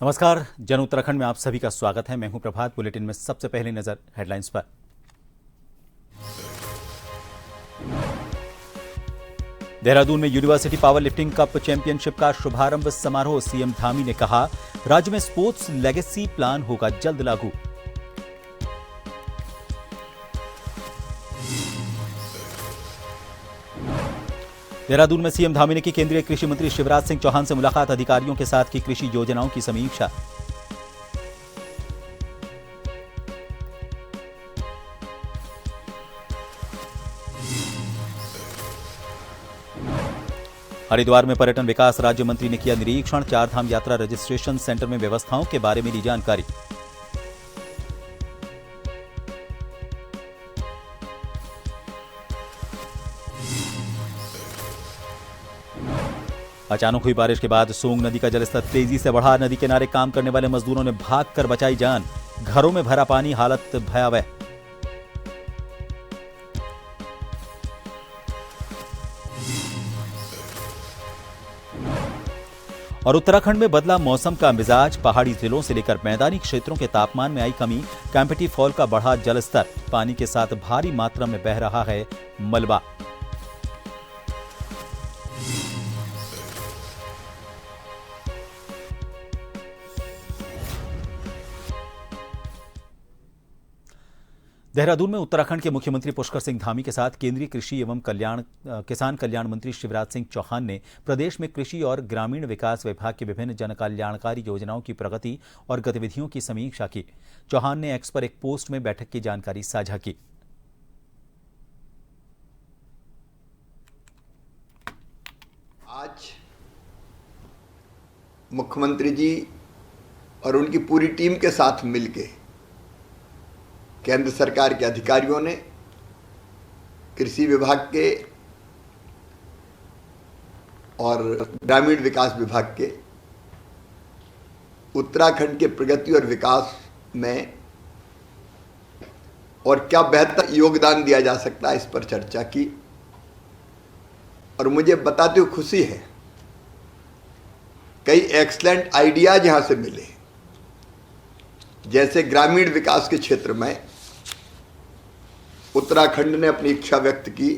नमस्कार, जन उत्तराखंड में आप सभी का स्वागत है। मैं हूं प्रभात। बुलेटिन में सबसे पहले नजर हेडलाइंस पर। देहरादून में university power lifting cup championship का शुभारंभ समारोह। सीएम धामी ने कहा, राज्य में स्पोर्ट्स लेगेसी प्लान होगा जल्द लागू। देहरादून में सीएम धामी ने की केंद्रीय कृषि मंत्री शिवराज सिंह चौहान से मुलाकात। अधिकारियों के साथ की कृषि योजनाओं की समीक्षा। हरिद्वार में पर्यटन विकास राज्य मंत्री ने किया निरीक्षण। चारधाम यात्रा रजिस्ट्रेशन सेंटर में व्यवस्थाओं के बारे में दी जानकारी। अचानक हुई बारिश के बाद सोंग नदी का जलस्तर तेजी से बढ़ा। नदी किनारे काम करने वाले मजदूरों ने भागकर बचाई जान। घरों में भरा पानी, हालत भयावह। और उत्तराखंड में बदला मौसम का मिजाज। पहाड़ी जिलों से लेकर मैदानी क्षेत्रों के तापमान में आई कमी। कैंपटी फॉल का बढ़ा जलस्तर। पानी के साथ भारी मात्रा में बह रहा है मलबा। देहरादून में उत्तराखंड के मुख्यमंत्री पुष्कर सिंह धामी के साथ केंद्रीय कृषि एवं किसान कल्याण मंत्री शिवराज सिंह चौहान ने प्रदेश में कृषि और ग्रामीण विकास विभाग की विभिन्न जनकल्याणकारी योजनाओं की प्रगति और गतिविधियों की समीक्षा की। चौहान ने एक्स पर एक पोस्ट में बैठक की जानकारी साझा की। आज मुख्यमंत्री जी और उनकी पूरी टीम के साथ मिलकर केंद्र सरकार के अधिकारियों ने कृषि विभाग के और ग्रामीण विकास विभाग के उत्तराखंड के प्रगति और विकास में और क्या बेहतर योगदान दिया जा सकता है, इस पर चर्चा की। और मुझे बताते हुए खुशी है, कई एक्सीलेंट आइडियाज यहां से मिले। जैसे ग्रामीण विकास के क्षेत्र में उत्तराखंड ने अपनी इच्छा व्यक्त की,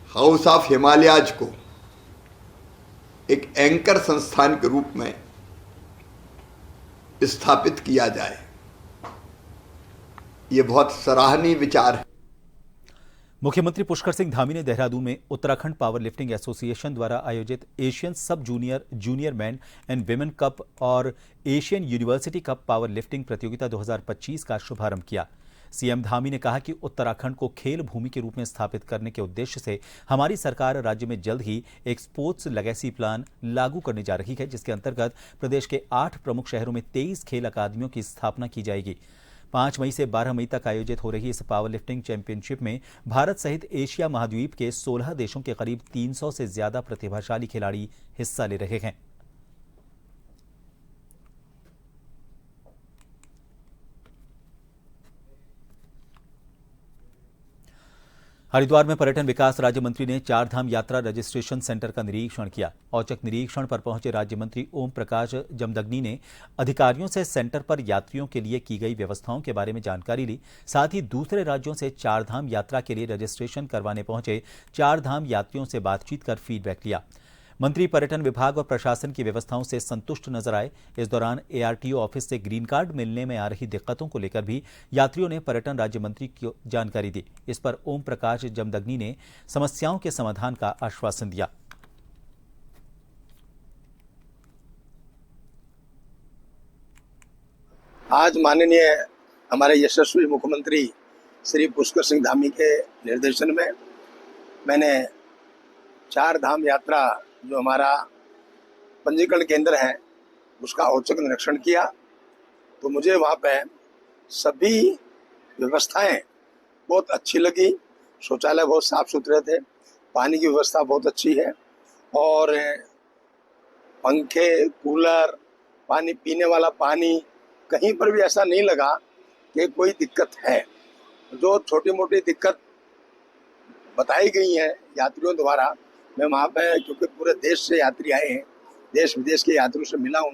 हाउस ऑफ हिमालयाज को एक एंकर संस्थान के रूप में स्थापित किया जाए। यह बहुत सराहनीय विचार है। मुख्यमंत्री पुष्कर सिंह धामी ने देहरादून में उत्तराखंड पावर लिफ्टिंग एसोसिएशन द्वारा आयोजित Asian sub junior man and women cup और Asian university cup power lifting प्रतियोगिता 2025 का शुभारंभ किया। सीएम धामी ने कहा कि उत्तराखंड को खेल भूमि के रूप में स्थापित करने के उद्देश्य से हमारी सरकार राज्य में जल्द ही एक स्पोर्ट्स लेगेसी प्लान लागू करने जा रही है, जिसके अंतर्गत प्रदेश के 8 प्रमुख शहरों में 23 खेल अकादमियों की स्थापना की जाएगी। 5 मई से 12 मई तक आयोजित हो रही इस पावर लिफ्टिंग चैंपियनशिप में भारत सहित एशिया महाद्वीप के 16 देशों के करीब 300 से ज्यादा प्रतिभाशाली खिलाड़ी हिस्सा ले रहे हैं। हरिद्वार में पर्यटन विकास राज्य मंत्री ने चारधाम यात्रा रजिस्ट्रेशन सेंटर का निरीक्षण किया। औचक निरीक्षण पर पहुंचे राज्य मंत्री ओम प्रकाश जमदग्नी ने अधिकारियों से सेंटर पर यात्रियों के लिए की गई व्यवस्थाओं के बारे में जानकारी ली। साथ ही दूसरे राज्यों से चारधाम यात्रा के लिए रजिस्ट्रेशन करवाने पहुंचे चारधाम यात्रियों से बातचीत कर फीडबैक लिया। मंत्री पर्यटन विभाग और प्रशासन की व्यवस्थाओं से संतुष्ट नजर आए। इस दौरान एआरटीओ ऑफिस से ग्रीन कार्ड मिलने में आ रही दिक्कतों को लेकर भी यात्रियों ने पर्यटन राज्य मंत्री को जानकारी दी। इस पर ओम प्रकाश जमदग्नी ने समस्याओं के समाधान का आश्वासन दिया। आज माननीय हमारे यशस्वी मुख्यमंत्री श्री पुष्कर सिंह धामी के निर्देशन में मैंने चार धाम यात्रा जो हमारा पंजीकरण केंद्र है उसका औचक निरीक्षण किया। तो मुझे वहाँ पे सभी व्यवस्थाएं बहुत अच्छी लगी। शौचालय बहुत साफ सुथरे थे, पानी की व्यवस्था बहुत अच्छी है और पंखे, कूलर, पानी पीने वाला पानी, कहीं पर भी ऐसा नहीं लगा कि कोई दिक्कत है। जो छोटी मोटी दिक्कत बताई गई है यात्रियों द्वारा, मैं वहाँ पे क्योंकि पूरे देश से यात्री आए हैं, देश विदेश के यात्रियों से मिला हूँ,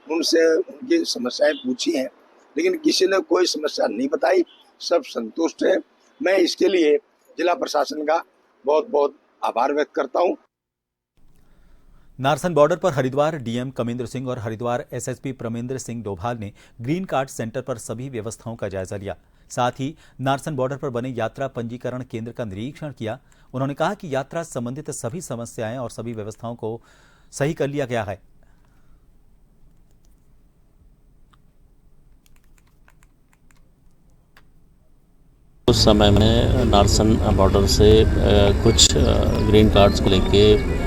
उनसे उनकी समस्याएं पूछी हैं, लेकिन किसी ने कोई समस्या नहीं बताई, सब संतुष्ट है। मैं इसके लिए जिला प्रशासन का बहुत बहुत आभार व्यक्त करता हूं। नारसन बॉर्डर पर हरिद्वार डीएम कमेंद्र सिंह और हरिद्वार एसएसपी प्रमेंद्र सिंह डोभाल ने ग्रीन कार्ड सेंटर पर सभी व्यवस्थाओं का जायजा लिया। साथ ही नारसन बॉर्डर पर बने यात्रा पंजीकरण केंद्र का निरीक्षण किया। उन्होंने कहा कि यात्रा संबंधित सभी समस्याएं और सभी व्यवस्थाओं को सही कर लिया गया है। उस समय में नारसन बॉर्डर से कुछ ग्रीन कार्ड्स को लेके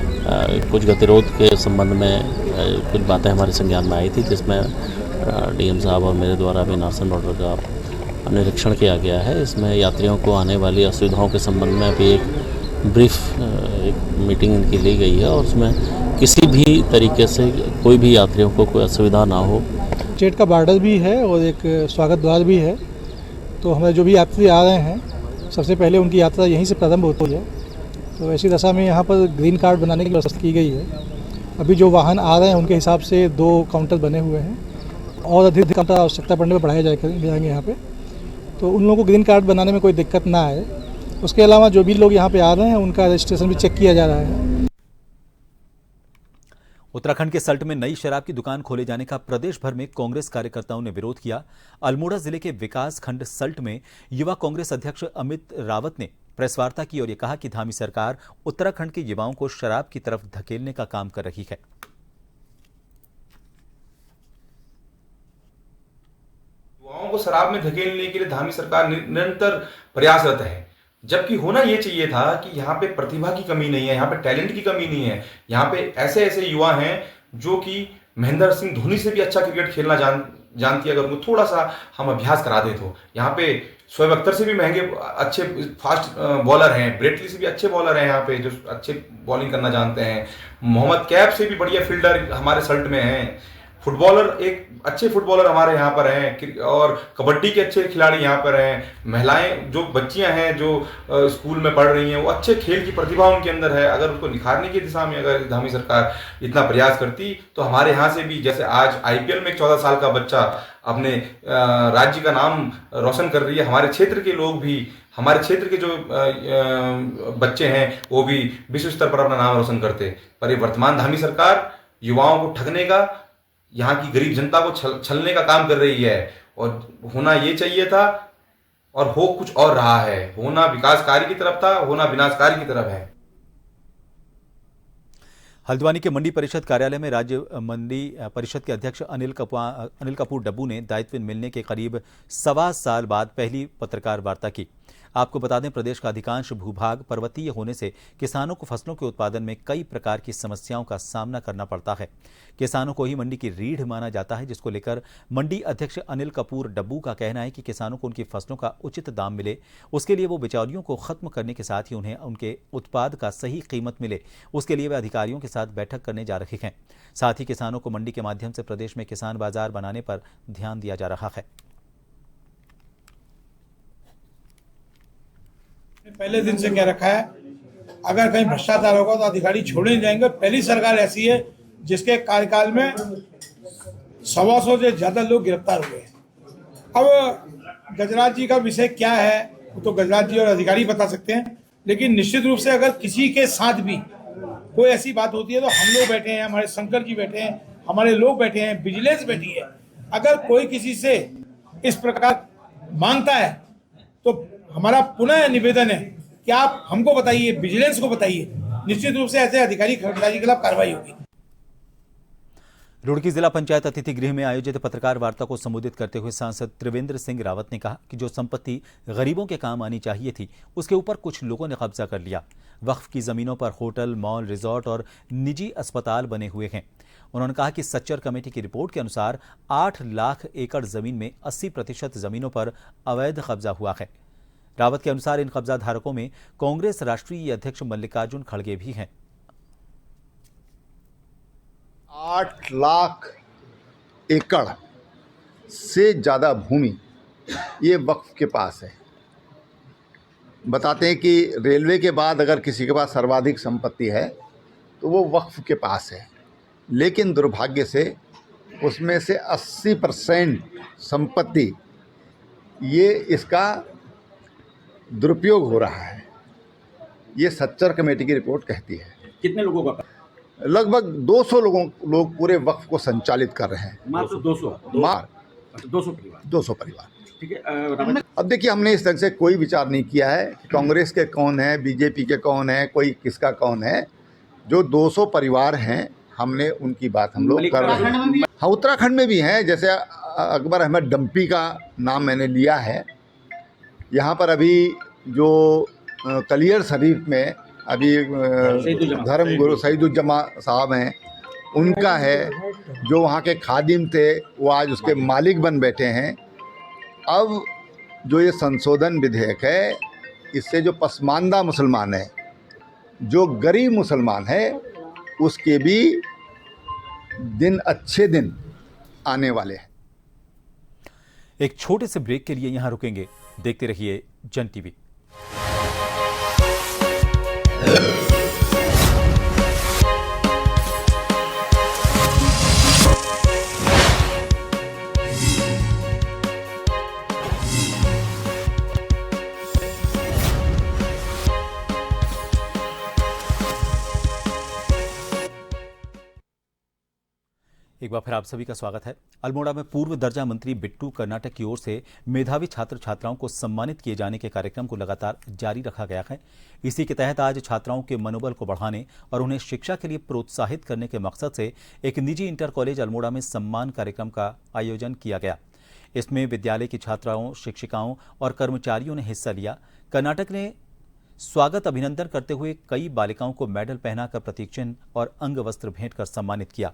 कुछ गतिरोध के संबंध में कुछ बातें हमारे संज्ञान में आई थी, जिसमें डीएम साहब और मेरे द्वारा भी नारसन बॉर्डर का निरीक्षण किया गया है। इसमें यात्रियों को आने वाली असुविधाओं के संबंध में भी एक ब्रीफ मीटिंग इनकी ली गई है और उसमें किसी भी तरीके से कोई भी यात्रियों को कोई असुविधा ना हो। स्टेट का बॉर्डर भी है और एक स्वागत द्वार भी है, तो हमें जो भी यात्री आ रहे हैं सबसे पहले उनकी यात्रा यहीं से प्रारंभ होती है। तो ऐसी दशा में यहाँ पर ग्रीन कार्ड बनाने की व्यवस्था की गई है। अभी जो वाहन आ रहे हैं उनके हिसाब से 2 काउंटर बने हुए हैं और अधिक काउंटर आवश्यकता पड़ने पर बढ़ाए जाएंगे यहाँ पे, तो उन लोगों को ग्रीन कार्ड बनाने में कोई दिक्कत ना आए। उसके अलावा जो भी लोग यहाँ पे आ रहे हैं उनका रजिस्ट्रेशन भी चेक किया जा रहा है। उत्तराखंड के सल्ट में नई शराब की दुकान खोले जाने का प्रदेश भर में कांग्रेस कार्यकर्ताओं ने विरोध किया। अल्मोड़ा जिले के विकास खंड सल्ट में युवा कांग्रेस अध्यक्ष अमित रावत ने प्रेस वार्ता की और ये कहा कि धामी सरकार उत्तराखंड के युवाओं को शराब की तरफ धकेलने का काम कर रही है। युवाओं को शराब में धकेलने के लिए धामी सरकार निरंतर प्रयासरत है, जबकि होना ये चाहिए था कि यहाँ पे प्रतिभा की कमी नहीं है, यहाँ पे टैलेंट की कमी नहीं है। यहाँ पे ऐसे ऐसे युवा हैं जो कि महेंद्र सिंह धोनी से भी अच्छा क्रिकेट खेलना जानती है। अगर उनको थोड़ा सा हम अभ्यास करा दे तो यहाँ पे शोएब अख्तर से भी महंगे अच्छे फास्ट बॉलर हैं, ब्रेटली से भी अच्छे बॉलर हैं यहाँ पे जो अच्छे बॉलिंग करना जानते हैं, मोहम्मद कैफ से भी बढ़िया फील्डर हमारे सल्ट में हैं, फुटबॉलर एक अच्छे फुटबॉलर हमारे यहाँ पर हैं और कबड्डी के अच्छे खिलाड़ी यहाँ पर हैं। महिलाएं जो बच्चियां हैं जो स्कूल में पढ़ रही हैं वो अच्छे खेल की प्रतिभा उनके अंदर है। अगर उसको निखारने की दिशा में अगर धामी सरकार इतना प्रयास करती तो हमारे यहाँ से भी, जैसे आज आईपीएल में 14 साल का बच्चा अपने राज्य का नाम रोशन कर रही है, हमारे क्षेत्र के लोग भी, हमारे क्षेत्र के जो बच्चे हैं वो भी विश्व स्तर पर अपना नाम रोशन करते। पर ये वर्तमान धामी सरकार युवाओं को ठगने का, यहाँ की गरीब जनता को छलने का काम कर रही है। और होना ये चाहिए था और हो कुछ और रहा है। होना विकास कार्य की तरफ था, होना विनाश कार्य की तरफ है। हल्द्वानी के मंडी परिषद कार्यालय में राज्य मंडी परिषद के अध्यक्ष अनिल कपूर डब्बू ने दायित्व मिलने के करीब 1.25 साल बाद पहली पत्रकार वार्ता की। आपको बता दें, प्रदेश का अधिकांश भूभाग पर्वतीय होने से किसानों को फसलों के उत्पादन में कई प्रकार की समस्याओं का सामना करना पड़ता है। किसानों को ही मंडी की रीढ़ माना जाता है, जिसको लेकर मंडी अध्यक्ष अनिल कपूर डब्बू का कहना है कि किसानों को उनकी फसलों का उचित दाम मिले, उसके लिए वो बिचौलियों को खत्म करने के साथ ही उन्हें उनके उत्पाद का सही कीमत मिले, उसके लिए वे अधिकारियों के साथ बैठक करने जा रहे हैं। साथ ही किसानों को मंडी के माध्यम से प्रदेश में किसान बाजार बनाने पर ध्यान दिया जा रहा है। पहले दिन से कह रखा है, अगर कहीं भ्रष्टाचार होगा तो अधिकारी छोड़े नहीं जाएंगे। पहली सरकार ऐसी है जिसके कार्यकाल में 125 से ज्यादा लोग गिरफ्तार हुए हैं। अब गजराज जी का विषय क्या है वो तो गजराज जी और अधिकारी बता सकते हैं, लेकिन निश्चित रूप से अगर किसी के साथ भी कोई ऐसी बात होती है तो हम लोग बैठे हैं, हमारे शंकर जी बैठे हैं, हमारे लोग बैठे हैं, विजिलेंस बैठी है। अगर कोई किसी से इस प्रकार मांगता है तो हमारा पुनः निवेदन है कि आप हमको बताइए, विजिलेंस को बताइए, निश्चित रूप से ऐसे अधिकारी कर्मचारी के खिलाफ कार्रवाई होगी। रुड़की जिला पंचायत अतिथि गृह में आयोजित पत्रकार वार्ता को संबोधित करते हुए सांसद त्रिवेंद्र सिंह रावत ने कहा कि जो संपत्ति गरीबों के काम आनी चाहिए थी उसके ऊपर कुछ लोगों ने कब्जा कर लिया। वक्फ की जमीनों पर होटल, मॉल, रिजॉर्ट और निजी अस्पताल बने हुए हैं। उन्होंने कहा कि सच्चर कमेटी की रिपोर्ट के अनुसार 8 लाख एकड़ जमीन में 80% जमीनों पर अवैध कब्जा हुआ है। रावत के अनुसार इन कब्जा धारकों में कांग्रेस राष्ट्रीय अध्यक्ष मल्लिकार्जुन खड़गे भी हैं। 8 लाख एकड़ से ज़्यादा भूमि ये वक्फ के पास है। बताते हैं कि रेलवे के बाद अगर किसी के पास सर्वाधिक संपत्ति है तो वो वक्फ के पास है, लेकिन दुर्भाग्य से उसमें से 80% संपत्ति ये इसका दुरुपयोग हो रहा है। ये सच्चर कमेटी की रिपोर्ट कहती है। कितने लोगों का? लगभग 200 लोग पूरे वक्फ को संचालित कर रहे हैं। मात्र 200 परिवार। ठीक है। अब देखिए, हमने इस तरह से कोई विचार नहीं किया है कि कांग्रेस के कौन है, बीजेपी के कौन है, कोई किसका कौन है। जो 200 परिवार हैं, हमने उनकी बात हम लोग कर रहे हैं। हाँ, उत्तराखंड में भी हैं। जैसे अकबर अहमद डम्पी का नाम मैंने लिया है। यहाँ पर अभी जो कलियर शरीफ में अभी धर्मगुरु सईदुज्जमा साहब हैं, उनका है। जो वहाँ के खादिम थे वो आज उसके मालिक बन बैठे हैं। अब जो ये संशोधन विधेयक है, इससे जो पसमानदा मुसलमान है, जो गरीब मुसलमान है, उसके भी दिन अच्छे दिन आने वाले हैं। एक छोटे से ब्रेक के लिए यहां रुकेंगे। देखते रहिए जन टीवी। एक बार फिर आप सभी का स्वागत है। अल्मोड़ा में पूर्व दर्जा मंत्री बिट्टू कर्नाटक की ओर से मेधावी छात्र छात्राओं को सम्मानित किए जाने के कार्यक्रम को लगातार जारी रखा गया है। इसी के तहत आज छात्राओं के मनोबल को बढ़ाने और उन्हें शिक्षा के लिए प्रोत्साहित करने के मकसद से एक निजी इंटर कॉलेज अल्मोड़ा में सम्मान कार्यक्रम का आयोजन किया गया। इसमें विद्यालय की छात्राओं, शिक्षिकाओं और कर्मचारियों ने हिस्सा लिया। कर्नाटक ने स्वागत अभिनंदन करते हुए कई बालिकाओं को मेडल पहनाकर प्रतीक चिन्ह और अंग वस्त्र भेंट कर सम्मानित किया।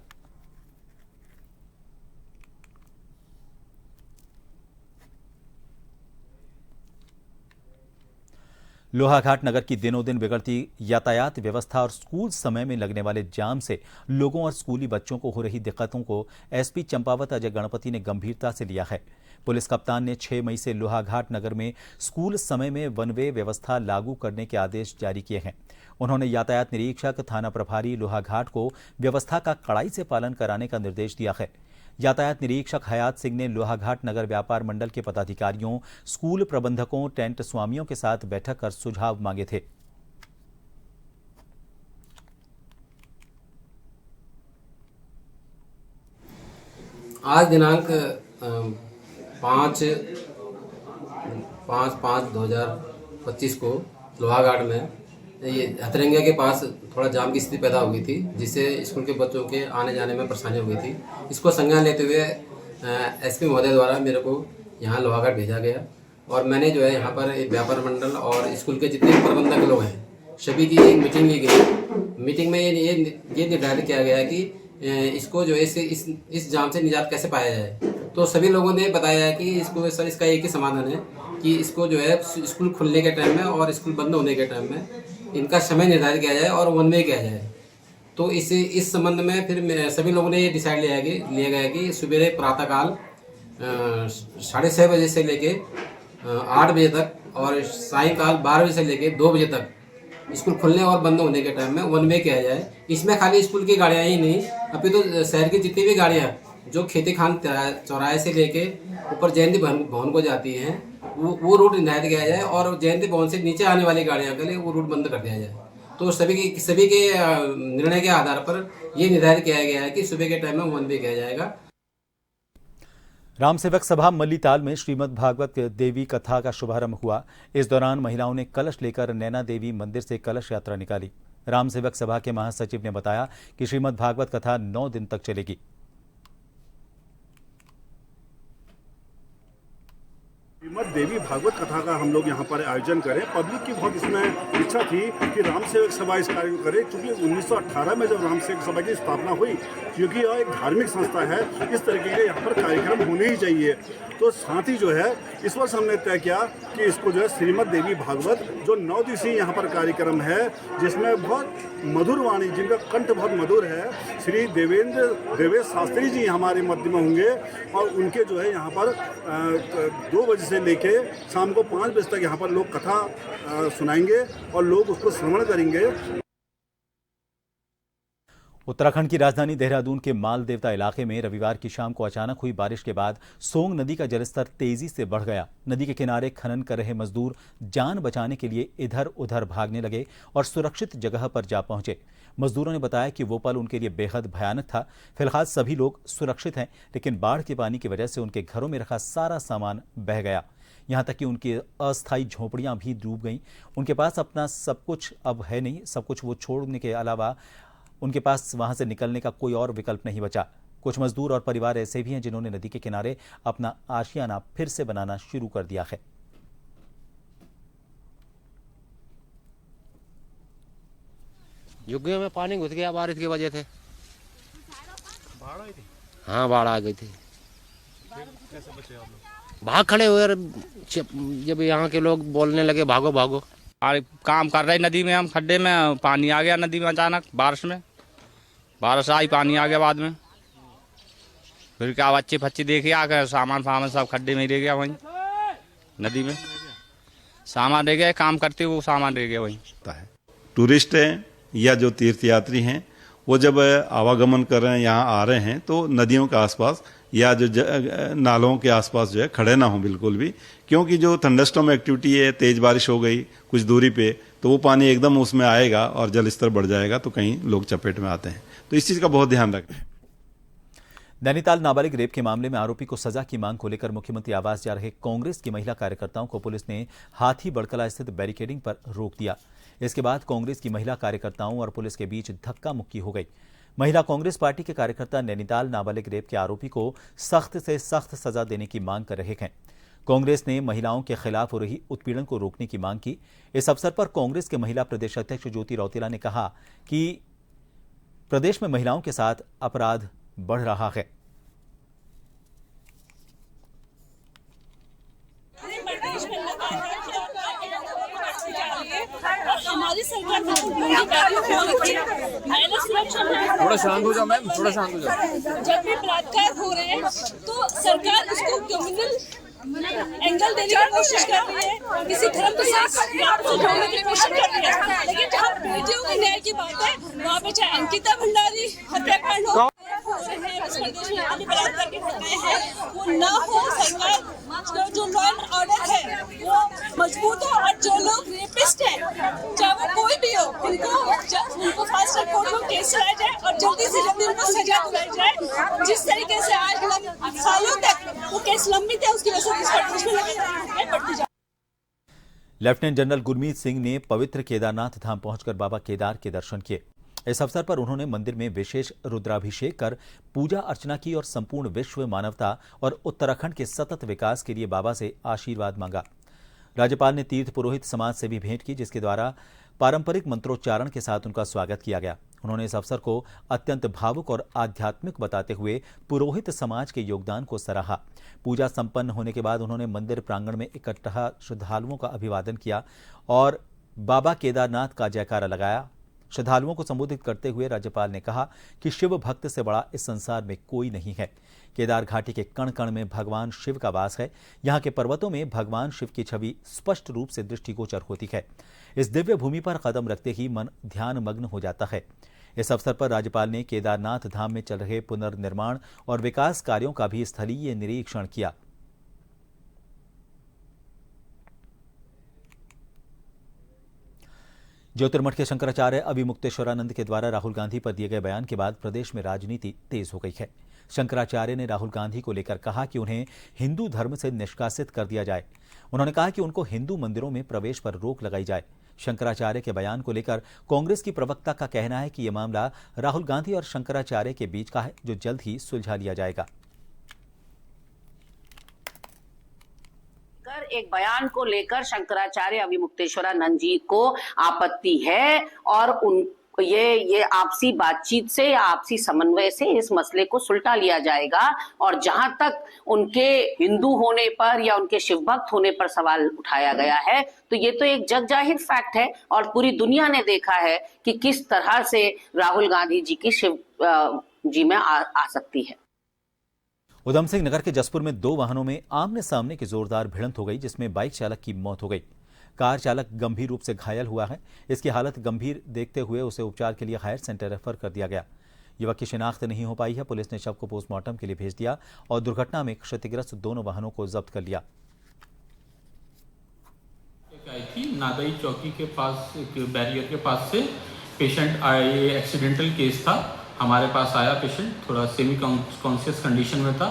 लोहाघाट नगर की दिनों दिन बिगड़ती यातायात व्यवस्था और स्कूल समय में लगने वाले जाम से लोगों और स्कूली बच्चों को हो रही दिक्कतों को एसपी चंपावत अजय गणपति ने गंभीरता से लिया है। पुलिस कप्तान ने 6 मई से लोहाघाट नगर में स्कूल समय में वन वे व्यवस्था लागू करने के आदेश जारी किए हैं। उन्होंने यातायात निरीक्षक, थाना प्रभारी लोहाघाट को व्यवस्था का कड़ाई से पालन कराने का निर्देश दिया है। यातायात निरीक्षक हयात सिंह ने लोहाघाट नगर व्यापार मंडल के पदाधिकारियों, स्कूल प्रबंधकों, टेंट स्वामियों के साथ बैठक कर सुझाव मांगे थे। आज दिनांक 5/5/2025 को लोहाघाट में ये हथरंगिया के पास थोड़ा जाम की स्थिति पैदा हो गई थी, जिससे स्कूल के बच्चों के आने जाने में परेशानी हो गई थी। इसको संज्ञान लेते हुए एसपी महोदय द्वारा मेरे को यहाँ लोहाघाट भेजा गया और मैंने जो है यहाँ पर व्यापार मंडल और स्कूल के जितने प्रबंधक लोग हैं सभी की एक मीटिंग ली गई। मीटिंग में ये निर्धारित किया गया कि इसको जो है इस जाम से निजात कैसे पाया जाए। तो सभी लोगों ने बताया है कि इसको सर इसका एक ही समाधान है कि इसको जो है स्कूल खुलने के टाइम में और स्कूल बंद होने के टाइम में इनका समय निर्धारित किया जाए और वन वे किया जाए। तो इस संबंध में फिर सभी लोगों ने ये डिसाइड लिया गया कि सुबह प्रातःकाल 6:30 बजे से लेके 8 बजे तक और सायंकाल 12 बजे से लेके 2 बजे तक स्कूल खुलने और बंद होने के टाइम में वन वे किया जाए। इसमें खाली स्कूल की गाड़ियाँ ही नहीं, अभी तो शहर की जितनी भी गाड़ियाँ जो खेती खान चौराहे से लेके ऊपर जयंती भवन को जाती हैं वो रूट निर्धारित किया जाए और जयंती भवन से नीचे आने वाली गाड़ियों के लिए वो रूट बंद कर दिया जाए। तो सभी के निर्णय के आधार पर ये निर्धारित किया गया है कि सुबह के टाइम में वन वे किया जाएगा। रामसेवक सभा मल्लीताल में श्रीमद् भागवत देवी कथा का शुभारंभ हुआ। इस दौरान महिलाओं ने कलश लेकर नैना देवी मंदिर से कलश यात्रा निकाली। रामसेवक सभा के महासचिव ने बताया कि श्रीमद् भागवत कथा 9 दिन तक चलेगी। श्रीमद् देवी भागवत कथा का हम लोग यहाँ पर आयोजन करें। पब्लिक की बहुत इसमें इच्छा थी कि रामसेवक सभा इस कार्य को करे, क्योंकि 1918 में जब रामसेवक सभा की स्थापना हुई, क्योंकि यह एक धार्मिक संस्था है, इस तरीके के यहाँ पर कार्यक्रम होने ही चाहिए। तो साथ ही जो है इस वर्ष हमने तय किया कि इसको जो है श्रीमद् देवी भागवत जो 9 दिवसीय यहाँ पर कार्यक्रम है, जिसमें बहुत मधुर वाणी, जिनका कंठ बहुत मधुर है, श्री देवेश शास्त्री जी हमारे मध्य में होंगे और उनके जो है यहाँ पर 2 बजे से लेके शाम को 5 बजे तक यहाँ पर लोग कथा सुनाएंगे और लोग उसको श्रवण करेंगे। उत्तराखंड की राजधानी देहरादून के माल देवता इलाके में रविवार की शाम को अचानक हुई बारिश के बाद सोंग नदी का जलस्तर तेजी से बढ़ गया। नदी के किनारे खनन कर रहे मजदूर जान बचाने के लिए इधर उधर भागने लगे और सुरक्षित जगह पर जा पहुंचे। मजदूरों ने बताया कि वो पल उनके लिए बेहद भयानक था। फिलहाल सभी लोग सुरक्षित हैं, लेकिन बाढ़ के पानी की वजह से उनके घरों में रखा सारा सामान बह गया। यहाँ तक कि उनकी अस्थायी झोपड़ियां भी डूब गईं। उनके पास अपना सब कुछ अब है नहीं, सब कुछ वो छोड़ने के अलावा उनके पास वहां से निकलने का कोई और विकल्प नहीं बचा। कुछ मजदूर और परिवार ऐसे भी हैं जिन्होंने नदी के किनारे अपना आशियाना फिर से बनाना शुरू कर दिया है। झुग्गियों में पानी घुस गया बारिश की वजह से। बाढ़ आई थी? हाँ, बाढ़ आ गई थी। कैसे बचे आप लोग? भाग खड़े हुए, जब यहाँ के लोग बोलने लगे भागो भागो। काम कर रहे नदी में, हम खड्डे में, पानी आ गया नदी में अचानक बारिश आई, पानी आ गया बाद में। फिर क्या बच्चे फच्चे देखे आकर सामान सब खड्डे में रह गया, वहीं नदी में सामान रह गया, काम करते वो सामान रह गया वहीं। टूरिस्ट हैं या जो तीर्थयात्री हैं, वो जब आवागमन कर रहे हैं, यहाँ आ रहे हैं, तो नदियों के आसपास या जो नालों के आसपास जो है खड़े ना हो बिल्कुल भी, क्योंकि जो थंडरस्टॉर्म एक्टिविटी है, तेज बारिश हो गई कुछ दूरी पे, तो वो पानी एकदम उसमें आएगा और जल स्तर बढ़ जाएगा, तो कहीं लोग चपेट में आते हैं। तो इस चीज का बहुत ध्यान रखें। नैनीताल नाबालिग रेप के मामले में आरोपी को सजा की मांग को लेकर मुख्यमंत्री आवास जा रहे कांग्रेस की महिला कार्यकर्ताओं को पुलिस ने हाथी बड़कला स्थित बैरिकेडिंग पर रोक दिया। इसके बाद कांग्रेस की महिला कार्यकर्ताओं और पुलिस के बीच धक्का मुक्की हो गई। महिला कांग्रेस पार्टी के कार्यकर्ता नैनीताल नाबालिग रेप के आरोपी को सख्त से सख्त सजा देने की मांग कर रहे हैं। कांग्रेस ने महिलाओं के खिलाफ हो रही उत्पीड़न को रोकने की मांग की। इस अवसर पर कांग्रेस के महिला प्रदेश अध्यक्ष ज्योति रौतेला ने कहा कि प्रदेश में महिलाओं के साथ अपराध बढ़ रहा है। हमारी सरकार थोड़ा शांत हो जाओ मैम, थोड़ा शांत हो जाओ। जब भी बलात्कार हो रहे हैं तो सरकार उसको क्रिमिनल एंगल देने की कोशिश कर रही है, किसी धर्म के साथ जोड़ने की कोशिश कर रही है। लेकिन जहाँ बेटियों के न्याय की बात है, वहाँ पे चाहे अंकिता भंडारी हत्याकांड हो इस प्रदेश में अभी बलात्कार की घटनाएं हैं, वो न हो। सरकार जो लॉ एंड ऑर्डर है वो मजबूत हो और जो लोग रेपिस्ट हैं, चाहे वो कोई भी हो, उनको फास्ट ट्रैक कोर्ट में केस चलाया जाए और जल्दी से जल्दी उनको सजा दिलाई जाए। जिस तरीके से आज सालों तक वो केस लंबित है, उसकी वजह से इस प्रदेश में लगी बढ़ती जाए। लेफ्टिनेंट जनरल गुरमीत सिंह ने पवित्र केदारनाथ धाम पहुंचकर बाबा केदार के दर्शन किए। इस अवसर पर उन्होंने मंदिर में विशेष रुद्राभिषेक कर पूजा अर्चना की और संपूर्ण विश्व मानवता और उत्तराखंड के सतत विकास के लिए बाबा से आशीर्वाद मांगा। राज्यपाल ने तीर्थ पुरोहित समाज से भी भेंट की, जिसके द्वारा पारंपरिक मंत्रोच्चारण के साथ उनका स्वागत किया गया। उन्होंने इस अवसर को अत्यंत भावुक और आध्यात्मिक बताते हुए पुरोहित समाज के योगदान को सराहा। पूजा संपन्न होने के बाद उन्होंने मंदिर प्रांगण में इकट्ठा श्रद्धालुओं का अभिवादन किया और बाबा केदारनाथ का जयकारा लगाया। श्रद्धालुओं को संबोधित करते हुए राज्यपाल ने कहा कि शिव भक्त से बड़ा इस संसार में कोई नहीं है। केदार घाटी के कण कण में भगवान शिव का वास है। यहाँ के पर्वतों में भगवान शिव की छवि स्पष्ट रूप से दृष्टिगोचर होती है। इस दिव्य भूमि पर कदम रखते ही मन ध्यान मग्न हो जाता है। इस अवसर पर राज्यपाल ने केदारनाथ धाम में चल रहे पुनर्निर्माण और विकास कार्यों का भी स्थलीय निरीक्षण किया। ज्योतिर्मठ के शंकराचार्य अभिमुक्तेश्वरानंद के द्वारा राहुल गांधी पर दिए गए बयान के बाद प्रदेश में राजनीति तेज हो गई है। शंकराचार्य ने राहुल गांधी को लेकर कहा कि उन्हें हिंदू धर्म से निष्कासित कर दिया जाए। उन्होंने कहा कि उनको हिंदू मंदिरों में प्रवेश पर रोक लगाई जाए। शंकराचार्य के बयान को लेकर कांग्रेस की प्रवक्ता का कहना है कि यह मामला राहुल गांधी और शंकराचार्य के बीच का है, जो जल्द ही सुलझा लिया जाएगा। एक बयान को लेकर शंकराचार्य अभिमुक्तेश्वरानंद जी को आपत्ति है और ये आपसी बातचीत से या आपसी समन्वय से इस मसले को सुलझा लिया जाएगा। और जहां तक उनके हिंदू होने पर या उनके शिव भक्त होने पर सवाल उठाया गया है, तो ये तो एक जग जाहिर फैक्ट है और पूरी दुनिया ने देखा है कि किस तरह से राहुल गांधी जी की शिव जी में आ सकती है। उधम सिंह नगर के जसपुर में 2 वाहनों में आमने सामने की जोरदार भिड़ंत हो गई, जिसमें बाइक चालक की मौत हो गई। कार चालक गंभीर रूप से घायल हुआ है। इसकी हालत गंभीर देखते हुए उसे उपचार के लिए हायर सेंटर रेफर कर दिया गया। युवक की शिनाख्त नहीं हो पाई है। पुलिस ने शव को पोस्टमार्टम के लिए भेज दिया और दुर्घटना में क्षतिग्रस्त दोनों वाहनों को जब्त कर लिया। आई थी नागई चौकी के पास, एक बैरियर के पास से पेशेंट आए, एक्सीडेंटल केस था, हमारे पास आया पेशेंट, थोड़ा सेमी कॉन्शियस कंडीशन में था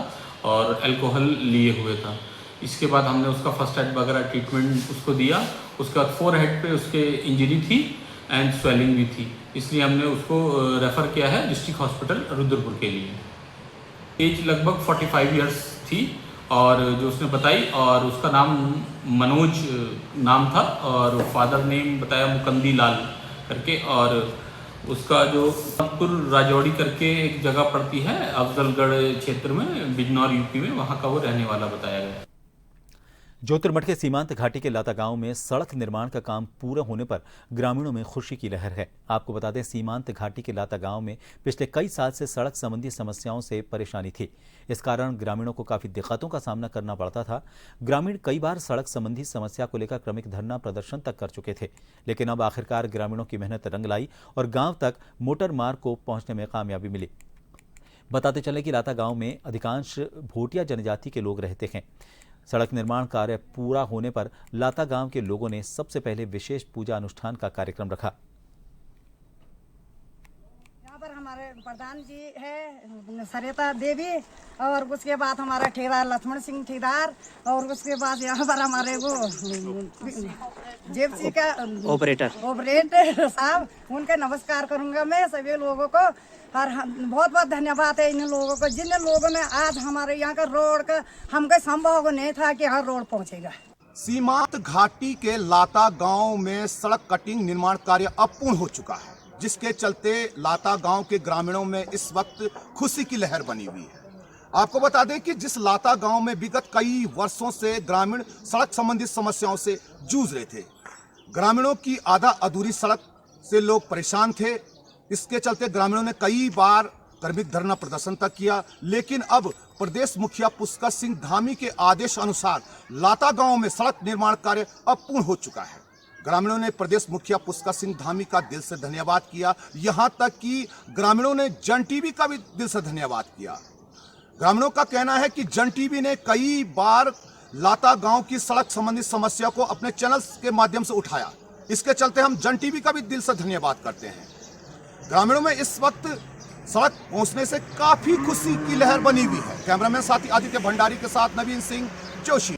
और अल्कोहल लिए हुए था। इसके बाद हमने उसका फर्स्ट एड वगैरह ट्रीटमेंट उसको दिया। उसके बाद फोरहेड पे उसके इंजरी थी एंड स्वेलिंग भी थी, इसलिए हमने उसको रेफ़र किया है डिस्ट्रिक्ट हॉस्पिटल रुद्रपुर के लिए। एज लगभग 45 ईयर्स थी और जो उसने बताई, और उसका नाम मनोज नाम था और फादर नेम बताया मुकंदी लाल करके, और उसका जो राजौड़ी करके एक जगह पड़ती है अफजलगढ़ क्षेत्र में, बिजनौर यूपी में, वहाँ का वो रहने वाला बताया गया। ज्योतिर्मठ के सीमांत घाटी के लाता गांव में सड़क निर्माण का काम पूरा होने पर ग्रामीणों में खुशी की लहर है। आपको बता दें, सीमांत घाटी के लाता गांव में पिछले कई साल से सड़क संबंधी समस्याओं से परेशानी थी। इस कारण ग्रामीणों को काफी दिक्कतों का सामना करना पड़ता था। ग्रामीण कई बार सड़क संबंधी समस्या को लेकर क्रमिक धरना प्रदर्शन तक कर चुके थे, लेकिन अब आखिरकार ग्रामीणों की मेहनत रंग लाई और गांव तक मोटर मार्ग को पहुंचने में कामयाबी मिली। बताते चले कि लाता गांव में अधिकांश भोटिया जनजाति के लोग रहते हैं। सड़क निर्माण कार्य पूरा होने पर लाता गांव के लोगों ने सबसे पहले विशेष पूजा अनुष्ठान का कार्यक्रम रखा। यहाँ पर हमारे प्रधान जी है सरिता देवी, और उसके बाद हमारा ठेकेदार लक्ष्मण सिंह ठेकेदार, और उसके बाद यहाँ पर हमारे वो जेपसी का ऑपरेटर साहब, उनका नमस्कार करूंगा मैं सभी लोगों को। और बहुत बहुत धन्यवाद है इन लोगों को, जिन लोगों ने आज हमारे यहाँ का रोड का हमको संभव नहीं था कि हर रोड पहुँचेगा। सीमांत घाटी के लाता गांव में सड़क कटिंग निर्माण कार्य अब पूर्ण हो चुका है, जिसके चलते लाता गांव के ग्रामीणों में इस वक्त खुशी की लहर बनी हुई है। आपको बता दें कि जिस लाता गांव में विगत कई वर्षों से ग्रामीण सड़क संबंधित समस्याओं से जूझ रहे थे, ग्रामीणों की आधा अधूरी सड़क से लोग परेशान थे। इसके चलते ग्रामीणों ने कई बार क्रमिक धरना प्रदर्शन तक किया, लेकिन अब प्रदेश मुखिया पुष्कर सिंह धामी के आदेश अनुसार लाता गांव में सड़क निर्माण कार्य अब पूर्ण हो चुका है। ग्रामीणों ने प्रदेश मुखिया पुष्कर सिंह धामी का दिल से धन्यवाद किया, यहां तक कि ग्रामीणों ने जन टीवी का भी दिल से धन्यवाद किया। ग्रामीणों का कहना है कि जन टीवी ने कई बार लाता गांव की सड़क संबंधी समस्या को अपने चैनल के माध्यम से उठाया, इसके चलते हम जन टीवी का भी दिल से धन्यवाद करते हैं। ग्रामीणों में इस वक्त सड़क पहुंचने से काफी खुशी की लहर बनी हुई है। कैमरामैन साथी आदित्य भंडारी के साथ नवीन सिंह जोशी।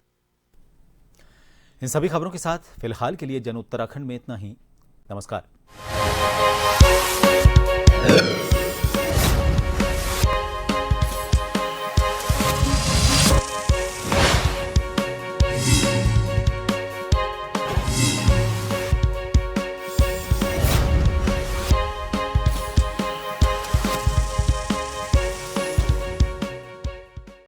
इन सभी खबरों के साथ फिलहाल के लिए जन उत्तराखंड में इतना ही। नमस्कार।